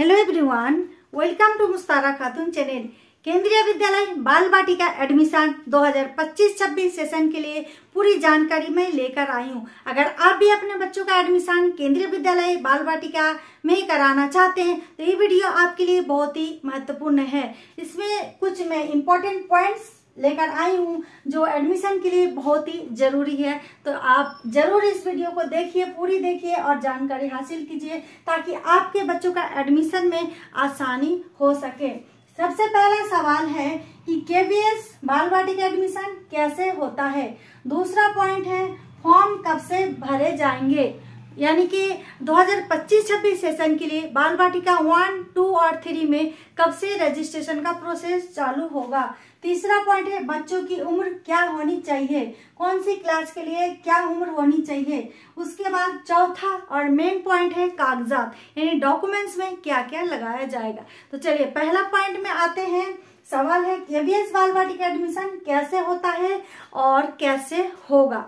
Hello everyone, welcome to मुस्तारा Khatoon channel. केंद्रीय विद्यालय बाल बाटिका एडमिशन 2025-26 सेशन के लिए पूरी जानकारी मैं लेकर आई हूँ। अगर आप भी अपने बच्चों का एडमिशन केंद्रीय विद्यालय बाल बाटिका में कराना चाहते हैं तो ये वीडियो आपके लिए बहुत ही महत्वपूर्ण है। इसमें कुछ मैं इम्पोर्टेंट पॉइंट्स लेकर आई हूँ जो एडमिशन के लिए बहुत ही जरूरी है। तो आप जरूर इस वीडियो को देखिए, पूरी देखिए और जानकारी हासिल कीजिए ताकि आपके बच्चों का एडमिशन में आसानी हो सके। सबसे पहला सवाल है कि केवीएस बाल बाटिका एडमिशन कैसे होता है। दूसरा पॉइंट है फॉर्म कब से भरे जाएंगे, यानी कि 2025-26 सेशन के लिए बाल बाटिका 1, 2 और 3 में कब से रजिस्ट्रेशन का प्रोसेस चालू होगा। तीसरा पॉइंट है बच्चों की उम्र क्या होनी चाहिए, कौन सी क्लास के लिए क्या उम्र होनी चाहिए। उसके बाद चौथा और मेन पॉइंट है कागजात, यानी डॉक्यूमेंट्स में क्या क्या लगाया जाएगा। तो चलिए पहला पॉइंट में आते हैं। सवाल है केवीएस बाल बाटिका एडमिशन कैसे होता है और कैसे होगा।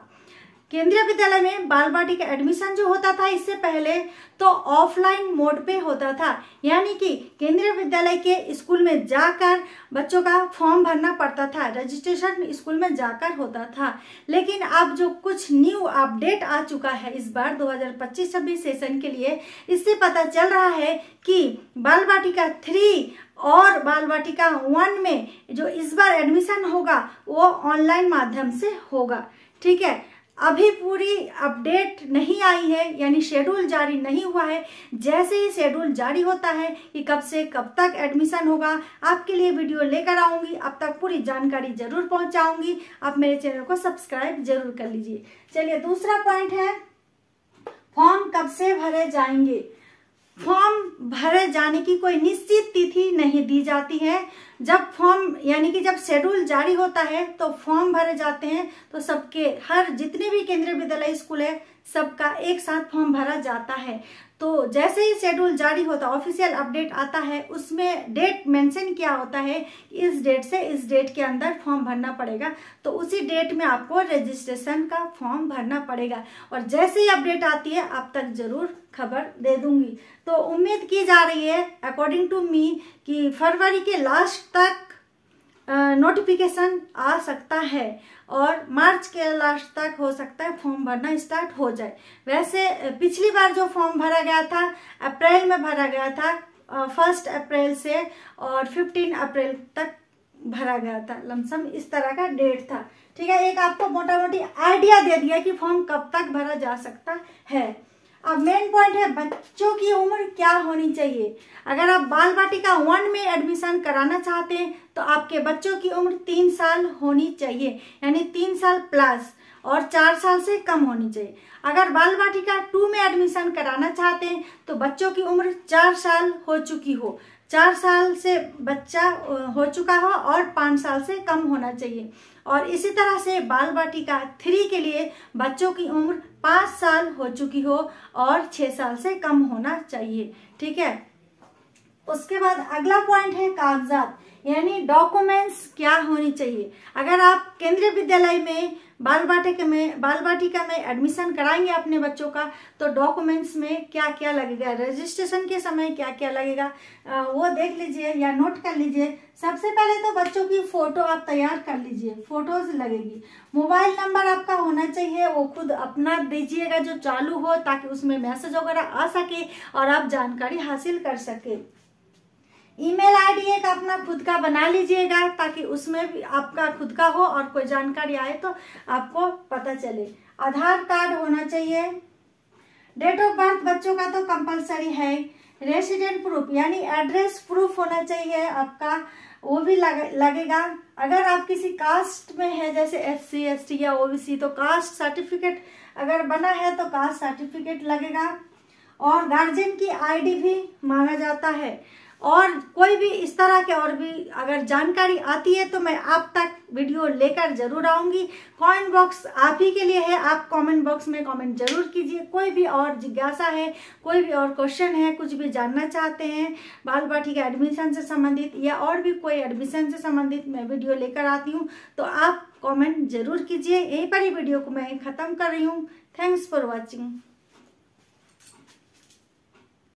केंद्रीय विद्यालय में बाल बाटिका एडमिशन जो होता था इससे पहले तो ऑफलाइन मोड पे होता था, यानी कि केंद्रीय विद्यालय के स्कूल में जाकर बच्चों का फॉर्म भरना पड़ता था, रजिस्ट्रेशन स्कूल में जाकर होता था। लेकिन अब जो कुछ न्यू अपडेट आ चुका है इस बार 2025-26 सेशन के लिए, इससे पता चल रहा है कि बाल बाटिका 3 और बाल बाटिका 1 में जो इस बार एडमिशन होगा वो ऑनलाइन माध्यम से होगा। ठीक है, अभी पूरी अपडेट नहीं आई है, यानी शेड्यूल जारी नहीं हुआ है। जैसे ही शेड्यूल जारी होता है कि कब से कब तक एडमिशन होगा, आपके लिए वीडियो लेकर आऊंगी। अब तक पूरी जानकारी जरूर पहुंचाऊंगी। आप मेरे चैनल को सब्सक्राइब जरूर कर लीजिए। चलिए दूसरा पॉइंट है फॉर्म कब से भरे जाएंगे। फॉर्म भरे जाने की कोई निश्चित तिथि नहीं दी जाती है। जब फॉर्म यानी कि जब शेड्यूल जारी होता है तो फॉर्म भरे जाते हैं, तो सबके हर जितने भी केंद्रीय विद्यालय स्कूल है सबका एक साथ फॉर्म भरा जाता है। तो जैसे ही शेड्यूल जारी होता है, ऑफिशियल अपडेट आता है, उसमें डेट मेंशन किया होता है कि इस डेट से इस डेट के अंदर फॉर्म भरना पड़ेगा। तो उसी डेट में आपको रजिस्ट्रेशन का फॉर्म भरना पड़ेगा और जैसे ही अपडेट आती है आप तक जरूर खबर दे दूंगी। तो उम्मीद की जा रही है अकॉर्डिंग टू मी कि फरवरी के लास्ट तक नोटिफिकेशन आ सकता है और मार्च के लास्ट तक हो सकता है फॉर्म भरना स्टार्ट हो जाए। वैसे पिछली बार जो फॉर्म भरा गया था अप्रैल में भरा गया था, 1 अप्रैल से और 15 अप्रैल तक भरा गया था, लमसम इस तरह का डेट था। ठीक है, एक आपको मोटा मोटी आइडिया दे दिया कि फॉर्म कब तक भरा जा सकता है। अब मेन पॉइंट है बच्चों की उम्र क्या होनी चाहिए। अगर आप बाल बाटिका 1 में एडमिशन कराना चाहते हैं तो आपके बच्चों की उम्र 3 साल होनी चाहिए, यानी 3 साल प्लस और 4 साल से कम होनी चाहिए। अगर बाल बाटिका 2 में एडमिशन कराना चाहते हैं तो बच्चों की उम्र 4 साल हो चुकी हो, 4 साल से बच्चा हो चुका हो और 5 साल से कम होना चाहिए। और इसी तरह से बाल बाटिका 3 के लिए बच्चों की उम्र 5 साल हो चुकी हो और 6 साल से कम होना चाहिए। ठीक है, उसके बाद अगला पॉइंट है कागजात, यानी डॉक्यूमेंट्स क्या होनी चाहिए। अगर आप केंद्रीय विद्यालय में बाल बाटिका में एडमिशन कराएंगे अपने बच्चों का तो डॉक्यूमेंट्स में क्या क्या लगेगा, रजिस्ट्रेशन के समय क्या क्या लगेगा वो देख लीजिए या नोट कर लीजिए। सबसे पहले तो बच्चों की फोटो आप तैयार कर लीजिए, फोटोज लगेगी। मोबाइल नंबर आपका होना चाहिए, वो खुद अपना दीजिएगा जो चालू हो, ताकि उसमें मैसेज वगैरह आ सके और आप जानकारी हासिल कर सके। ईमेल आईडी एक अपना खुद का बना लीजिएगा ताकि उसमें भी आपका खुद का हो और कोई जानकारी आए तो आपको पता चले। आधार कार्ड होना चाहिए। डेट ऑफ बर्थ बच्चों का तो कंपलसरी है। रेसिडेंट प्रूफ यानी एड्रेस प्रूफ होना चाहिए आपका, वो भी लगेगा। अगर आप किसी कास्ट में है जैसे SC ST या OBC तो कास्ट सर्टिफिकेट अगर बना है तो कास्ट सर्टिफिकेट लगेगा। और गार्जियन की ID भी मांगा जाता है। और कोई भी इस तरह के और भी अगर जानकारी आती है तो मैं आप तक वीडियो लेकर जरूर आऊंगी। कमेंट बॉक्स आप ही के लिए है, आप कमेंट बॉक्स में कमेंट जरूर कीजिए। कोई भी और जिज्ञासा है, कोई भी और क्वेश्चन है, कुछ भी जानना चाहते हैं बाल बाटिका एडमिशन से संबंधित या और भी कोई एडमिशन से संबंधित मैं वीडियो लेकर आती हूँ तो आप कमेंट जरूर कीजिए। यहीं पर ही वीडियो को मैं खत्म कर रही हूँ। Thanks for watching.